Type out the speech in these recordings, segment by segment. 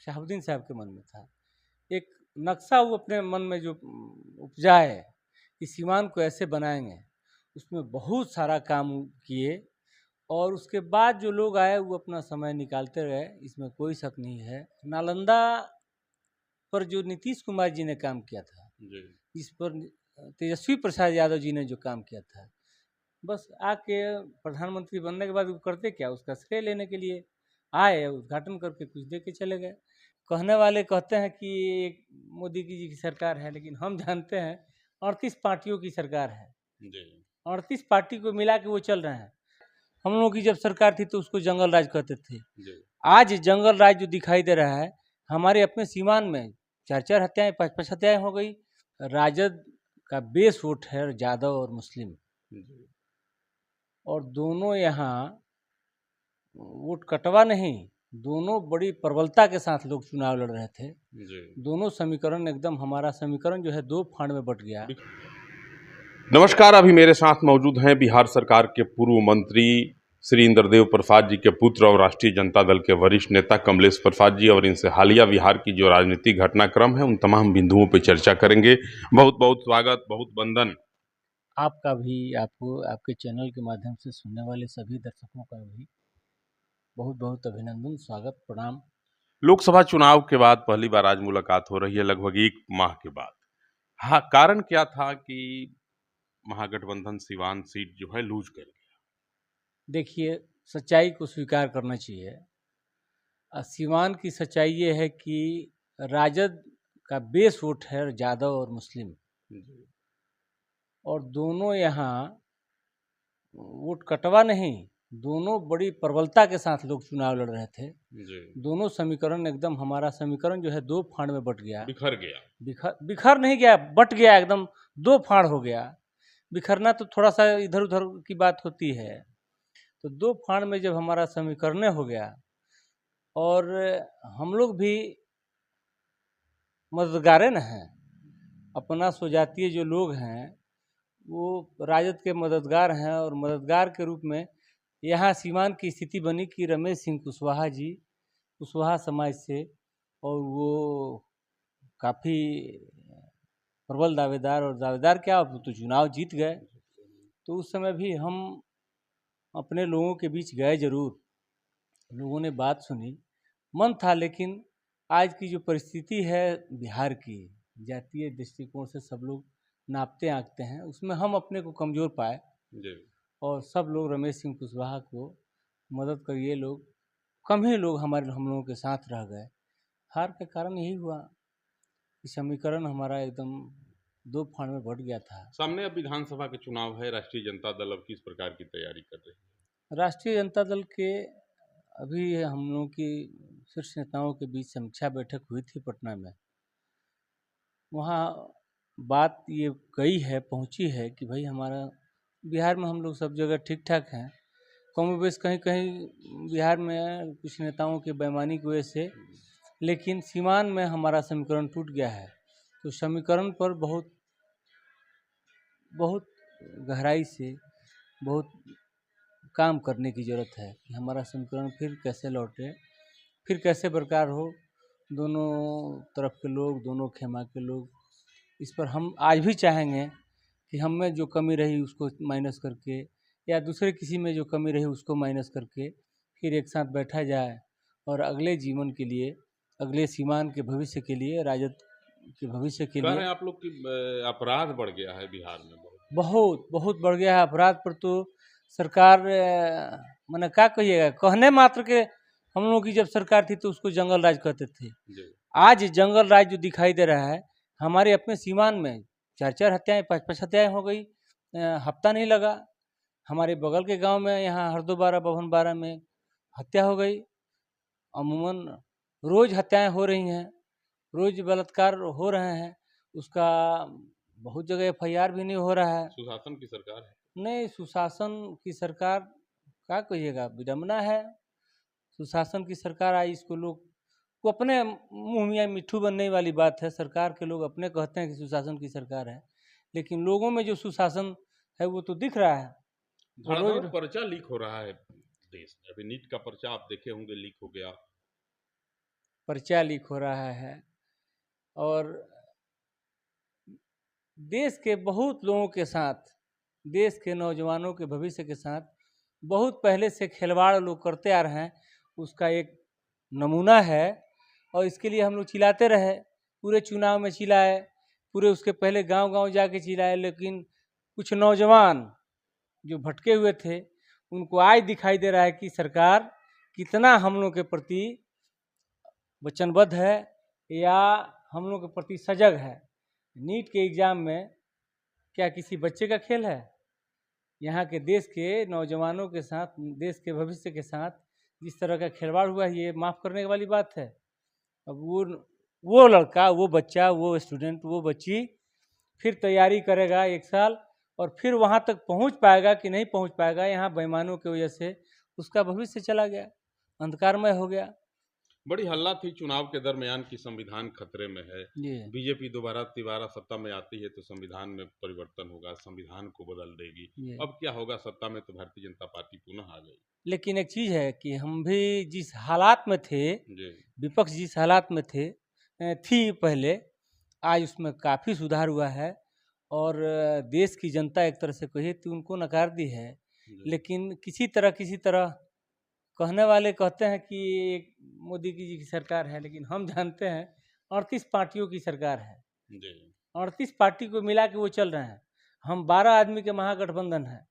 शहाबुद्दीन साहब के मन में था। एक नक्शा वो अपने मन में जो उपजा है कि सीवान को ऐसे बनाएंगे, उसमें बहुत सारा काम किए और उसके बाद जो लोग आए वो अपना समय निकालते रहे, इसमें कोई शक नहीं है। नालंदा पर जो नीतीश कुमार जी ने काम किया था, इस पर तेजस्वी प्रसाद यादव जी ने जो काम किया था, बस आके प्रधानमंत्री बनने के बाद वो करते क्या, उसका श्रेय लेने के लिए आए, उद्घाटन करके कुछ दे के चले गए। कहने वाले कहते हैं कि मोदी जी की सरकार है, लेकिन हम जानते हैं 38 पार्टियों की सरकार है, 38 पार्टी को मिला के वो चल रहे हैं। हम लोगों की जब सरकार थी तो उसको जंगल राज कहते थे। आज जंगल राज जो दिखाई दे रहा है, हमारे अपने सीमान में 4-4 हत्याएं 5-5 हत्याएं हो गई। राजद का बेस वोट है यादव और मुस्लिम, और दोनों यहाँ वोट कटवा नहीं, दोनों बड़ी प्रबलता के साथ लोग चुनाव लड़ रहे थे। दोनों समीकरण एकदम, हमारा समीकरण जो है 2 फाड़ में बट गया। नमस्कार, अभी मेरे साथ मौजूद हैं बिहार सरकार के पूर्व मंत्री श्री इंद्रदेव प्रसाद जी के पुत्र और राष्ट्रीय जनता दल के वरिष्ठ नेता कमलेश प्रसाद जी, और इनसे हालिया बिहार की जो राजनीतिक घटनाक्रम है उन तमाम बिंदुओं पर चर्चा करेंगे। बहुत बहुत स्वागत, बहुत वंदन। आपका भी, आपको, आपके चैनल के माध्यम से सुनने वाले सभी दर्शकों का भी बहुत बहुत अभिनंदन, स्वागत, प्रणाम। लोकसभा चुनाव के बाद पहली बार आज मुलाकात हो रही है, लगभग 1 माह के बाद। हाँ, कारण क्या था कि महागठबंधन सीवान सीट जो है लूज कर गया? देखिए, सच्चाई को स्वीकार करना चाहिए। सीवान की सच्चाई ये है कि राजद का बेस वोट है यादव और मुस्लिम, और दोनों यहाँ वोट कटवा नहीं, दोनों बड़ी प्रबलता के साथ लोग चुनाव लड़ रहे थे। दोनों समीकरण एकदम, हमारा समीकरण जो है 2 फाड़ में बट गया, बिखर नहीं गया, बट गया, एकदम 2 फाड़ हो गया। बिखरना तो थोड़ा सा इधर उधर की बात होती है, तो 2 फाड़ में जब हमारा समीकरण हो गया, और हम लोग भी मददगारे न हैं, अपना स्वजातीय जो लोग हैं वो राजद के मददगार हैं, और मददगार के रूप में यहाँ सीवान की स्थिति बनी कि रमेश सिंह कुशवाहा जी, कुशवाहा समाज से, और वो काफ़ी प्रबल दावेदार, और दावेदार क्या, अब तो चुनाव जीत गए। तो उस समय भी हम अपने लोगों के बीच गए जरूर, लोगों ने बात सुनी, मन था, लेकिन आज की जो परिस्थिति है बिहार की, जातीय दृष्टिकोण से सब लोग नापते आंकते हैं, उसमें हम अपने को कमज़ोर पाए, और सब लोग रमेश सिंह कुशवाहा को मदद करिए, लोग कम ही लोग हम लोगों के साथ रह गए। हार का कारण यही हुआ कि समीकरण हमारा एकदम 2 फाड़ में बढ़ गया था। सामने अब विधानसभा के चुनाव है, राष्ट्रीय जनता दल अब किस प्रकार की तैयारी कर रही है? राष्ट्रीय जनता दल के अभी हम लोगों की शीर्ष नेताओं के बीच समीक्षा बैठक हुई थी पटना में। वहाँ बात ये गई है, पहुँची है कि भाई हमारा बिहार में हम लोग सब जगह ठीक ठाक हैं, कम बेश कहीं कहीं बिहार में कुछ नेताओं के बेईमानी की वजह से, लेकिन सीवान में हमारा समीकरण टूट गया है। तो समीकरण पर बहुत बहुत गहराई से बहुत काम करने की ज़रूरत है कि हमारा समीकरण फिर कैसे लौटे, फिर कैसे बरकरार हो। दोनों तरफ के लोग, दोनों खेमा के लोग, इस पर हम आज भी चाहेंगे कि हम में जो कमी रही उसको माइनस करके, या दूसरे किसी में जो कमी रही उसको माइनस करके, फिर एक साथ बैठा जाए, और अगले जीवन के लिए, अगले सीमान के भविष्य के लिए, राजद के भविष्य के लिए। आप लोग की अपराध बढ़ गया है बिहार में, बहुत बहुत बढ़ गया है अपराध पर। तो सरकार मैंने क्या कहिएगा, कहने मात्र के हम लोगों की जब सरकार थी तो उसको जंगल राज कहते थे। आज जंगल राज जो दिखाई दे रहा है, हमारे अपने सीमान में 4-4 हत्याएं 5-5 हत्याएं हो गई, हफ्ता नहीं लगा। हमारे बगल के गांव में यहाँ हरदोबारा बभनबारा में हत्या हो गई। अमूमन रोज़ हत्याएं हो रही हैं, रोज़ बलात्कार हो रहे हैं, उसका बहुत जगह FIR भी नहीं हो रहा है। सुशासन की सरकार है। नहीं, सुशासन की सरकार क्या कहिएगा, विडम्बना है। सुशासन की सरकार आई, इसको लोग को अपने मुँह में मिट्ठू बनने वाली बात है। सरकार के लोग अपने कहते हैं कि सुशासन की सरकार है, लेकिन लोगों में जो सुशासन है वो तो दिख रहा है। धड़ाधड़ पर्चा लीक हो रहा है देश में। अभी नीट का पर्चा आप देखे होंगे, लीक हो गया। पर्चा लीक हो रहा है और देश के बहुत लोगों के साथ, देश के नौजवानों के भविष्य के साथ बहुत पहले से खिलवाड़ लोग करते आ रहे हैं, उसका एक नमूना है। और इसके लिए हम लोग चिल्लाते रहे, पूरे चुनाव में चिल्लाए, पूरे उसके पहले गांव-गांव जाके चिल्लाए, लेकिन कुछ नौजवान जो भटके हुए थे उनको आज दिखाई दे रहा है कि सरकार कितना हम लोग के प्रति वचनबद्ध है या हम लोग के प्रति सजग है। नीट के एग्ज़ाम में क्या किसी बच्चे का खेल है? यहाँ के देश के नौजवानों के साथ, देश के भविष्य के साथ जिस तरह का खिलवाड़ हुआ है, ये माफ़ करने वाली बात है। अब वो लड़का, वो बच्चा, वो स्टूडेंट, वो बच्ची फिर तैयारी करेगा 1 साल और फिर वहाँ तक पहुँच पाएगा कि नहीं पहुँच पाएगा, यहाँ बेईमानों की वजह से उसका भविष्य चला गया, अंधकारमय हो गया। बड़ी हल्ला थी चुनाव के दरमियान कि संविधान खतरे में है, जी बीजेपी दोबारा सत्ता में आती है तो संविधान में परिवर्तन होगा, संविधान को बदल देगी। जी। अब क्या होगा, सत्ता में तो भारतीय जनता पार्टी पुनः आ गई। लेकिन एक चीज़ है कि हम भी जिस हालात में थे, जी विपक्ष जिस हालात में थी पहले, आज उसमें काफ़ी सुधार हुआ है और देश की जनता एक तरह से कहिए तो उनको नकार दी है। जी लेकिन किसी तरह कहने वाले कहते हैं कि एक मोदी जी की सरकार है, लेकिन हम जानते हैं 38 पार्टियों की सरकार है। जी 38 पार्टी को मिला के वो चल रहे हैं। हम 12 आदमी के महागठबंधन है,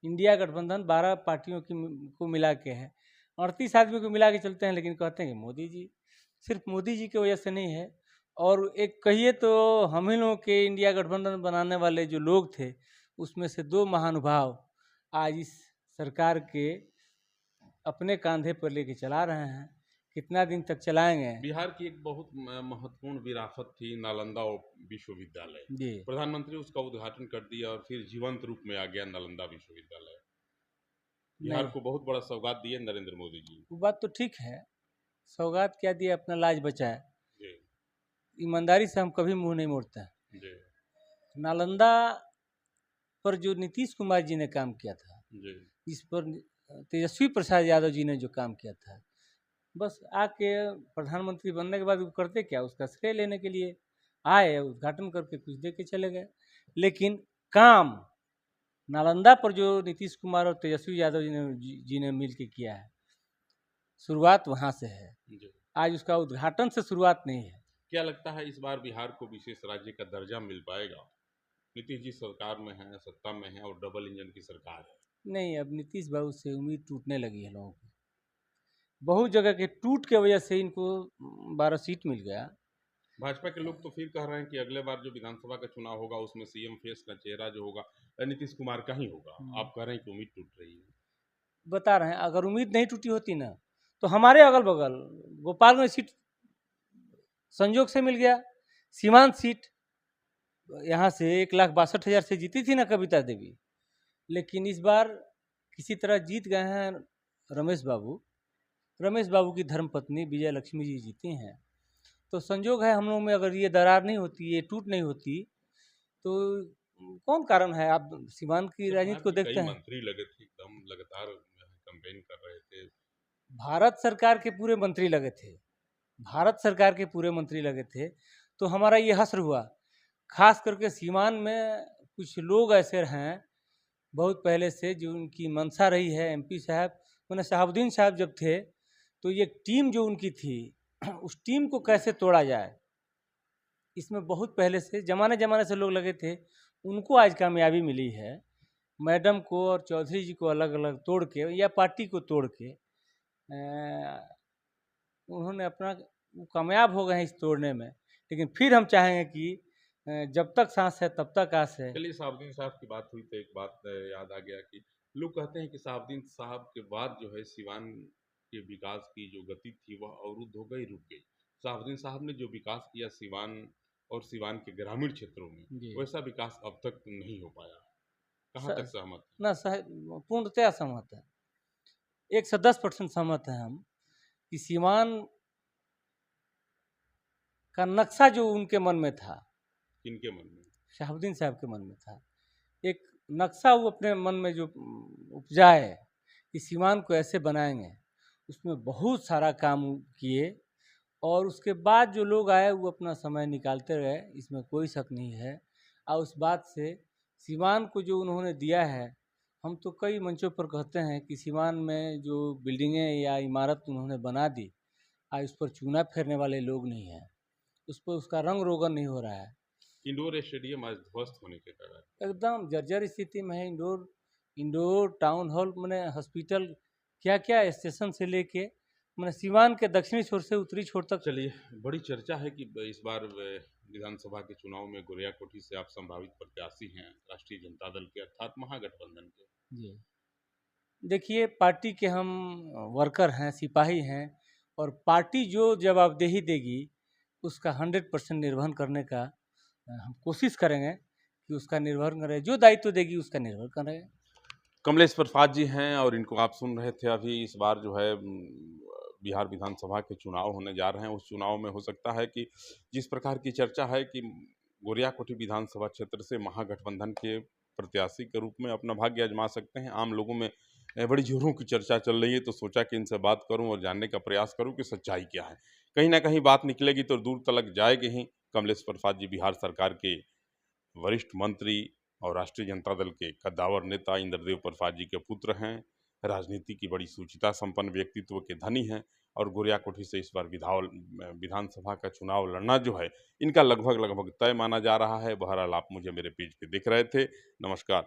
इंडिया गठबंधन 12 पार्टियों की को मिला के है। 38 आदमी को मिला के चलते हैं, लेकिन कहते हैं कि मोदी जी, सिर्फ मोदी जी की वजह से नहीं है। और एक कहिए तो हम ही लोगों के इंडिया गठबंधन बनाने वाले जो लोग थे, उसमें से 2 महानुभाव आज इस सरकार के अपने कंधे पर लेके चला रहे हैं। कितना दिन तक चलाएंगे? बिहार की एक बहुत महत्वपूर्ण विरासत थी नालंदा विश्वविद्यालय। जी प्रधानमंत्री उसका उद्घाटन कर दिया और फिर जीवंत रूप में आ गया नालंदा विश्वविद्यालय। बिहार नहीं, को बहुत बड़ा सौगात दिए नरेंद्र मोदी जी। वो बात तो ठीक है, सौगात क्या दिया, अपना लाज बचाए। जी ईमानदारी से हम कभी मुंह नहीं मोड़ते हैं। जी नालंदा पर जो नीतीश कुमार जी ने काम किया था, जी जिस पर तेजस्वी प्रसाद यादव जी ने जो काम किया था, बस आके प्रधानमंत्री बनने के बाद वो करते क्या, उसका श्रेय लेने के लिए आए, उद्घाटन करके कुछ दे के चले गए। लेकिन काम नालंदा पर जो नीतीश कुमार और तेजस्वी यादव जी ने मिल के किया है, शुरुआत वहाँ से है। जी आज उसका उद्घाटन से शुरुआत नहीं है। क्या लगता है इस बार बिहार को विशेष राज्य का दर्जा मिल पाएगा? नीतीश जी सरकार में हैं, सत्ता में हैं और डबल इंजन की सरकार है। नहीं, अब नीतीश बाबू से उम्मीद टूटने लगी है लोगों की। बहुत जगह के टूट के वजह से इनको 12 सीट मिल गया। भाजपा के लोग तो फिर कह रहे हैं कि अगले बार जो विधानसभा का चुनाव होगा उसमें सीएम फेस का चेहरा जो होगा नीतीश कुमार का ही होगा। आप कह रहे हैं कि उम्मीद टूट रही है। बता रहे हैं, अगर उम्मीद नहीं टूटी होती ना, तो हमारे अगल बगल गोपालगंज सीट संजोग से मिल गया। सीमांत सीट यहाँ से 1,62,000 से जीती थी ना कविता देवी, लेकिन इस बार किसी तरह जीत गए हैं रमेश बाबू। रमेश बाबू की धर्मपत्नी विजय लक्ष्मी जी जीती हैं। तो संजोग है, हम लोग में अगर ये दरार नहीं होती, ये टूट नहीं होती, तो कौन कारण है? आप सीमांत की सरकार राजनीति को के देखते कई हैं। मंत्री लगे थे, एकदम लगातार कैंपेन कर रहे थे। भारत सरकार के पूरे मंत्री लगे थे, भारत सरकार के पूरे मंत्री लगे थे, तो हमारा ये हश्र हुआ। खास करके सीमान में कुछ लोग ऐसे हैं बहुत पहले से, जो उनकी मंशा रही है। एमपी साहब मैंने शहाबुद्दीन साहब जब थे, तो ये टीम जो उनकी थी, उस टीम को कैसे तोड़ा जाए, इसमें बहुत पहले से ज़माने ज़माने से लोग लगे थे। उनको आज कामयाबी मिली है। मैडम को और चौधरी जी को अलग अलग तोड़ के या पार्टी को तोड़ के उन्होंने अपना, वो कामयाब हो गए हैं इस तोड़ने में। लेकिन फिर हम चाहेंगे कि जब तक सांस है तब तक आस है। चलिए, शहाबुद्दीन साहब की बात हुई तो एक बात याद आ गया कि लोग कहते हैं कि शहाबुद्दीन साहब के बाद जो है सिवान के विकास की जो गति थी वह अवरुद्ध हो गई, रुक गई। शहाबुद्दीन साहब ने जो विकास किया सिवान और सिवान के ग्रामीण क्षेत्रों में, जी वैसा विकास अब तक नहीं हो पाया। कहाँ तक सहमत है? ना सह पूर्णतया सहमत है, 110% सहमत हैं हम कि सीमान का नक्शा जो उनके मन में था, किनके मन में? शहाबुद्दीन साहब के मन में था, एक नक्शा वो अपने मन में जो उपजाए कि सीमान को ऐसे बनाएंगे, उसमें बहुत सारा काम किए और उसके बाद जो लोग आए वो अपना समय निकालते रहे, इसमें कोई शक नहीं है। और उस बात से सीवान को जो उन्होंने दिया है, हम तो कई मंचों पर कहते हैं कि सीवान में जो बिल्डिंगें या इमारत उन्होंने बना दी, आज उस पर चूना फेरने वाले लोग नहीं हैं, उस पर उसका रंग रोगन नहीं हो रहा है। इंडोर स्टेडियम आज ध्वस्त होने के कारण एकदम जर्जर स्थिति में है। इंडोर इंडोर टाउन हॉल मैंने हॉस्पिटल क्या क्या स्टेशन से लेके मैंने सीवान के दक्षिणी छोर से उत्तरी छोर तक। चलिए, बड़ी चर्चा है कि इस बार विधानसभा के चुनाव में गोरियाकोठी से आप संभावित प्रत्याशी हैं राष्ट्रीय जनता दल के अर्थात महागठबंधन के। जी देखिए, पार्टी के हम वर्कर हैं, सिपाही हैं, और पार्टी जो जवाबदेही देगी उसका 100% निर्वहन करने का हम कोशिश करेंगे कि उसका निर्वहन करें, जो दायित्व देगी उसका निर्वहन करें। कमलेश प्रसाद जी हैं और इनको आप सुन रहे थे अभी। इस बार जो है बिहार विधानसभा के चुनाव होने जा रहे हैं। उस चुनाव में हो सकता है कि जिस प्रकार की चर्चा है कि गोरियाकोठी विधानसभा क्षेत्र से महागठबंधन के प्रत्याशी के रूप में अपना भाग्य आजमा सकते हैं, आम लोगों में बड़ी जोरों की चर्चा चल रही है। तो सोचा कि इनसे बात करूं और जानने का प्रयास करूं कि सच्चाई क्या है। कहीं ना कहीं बात निकलेगी तो दूर तलक जाएगी ही। कमलेश प्रसाद जी बिहार सरकार के वरिष्ठ मंत्री और राष्ट्रीय जनता दल के कद्दावर नेता इंद्रदेव प्रसाद जी के पुत्र हैं। राजनीति की बड़ी सूचिता संपन्न व्यक्तित्व के धनी हैं और गोरियाकोठी से इस बार विधानसभा का चुनाव लड़ना जो है इनका लगभग लगभग तय माना जा रहा है। बहरहाल आप मुझे मेरे पेज पे दिख रहे थे। नमस्कार।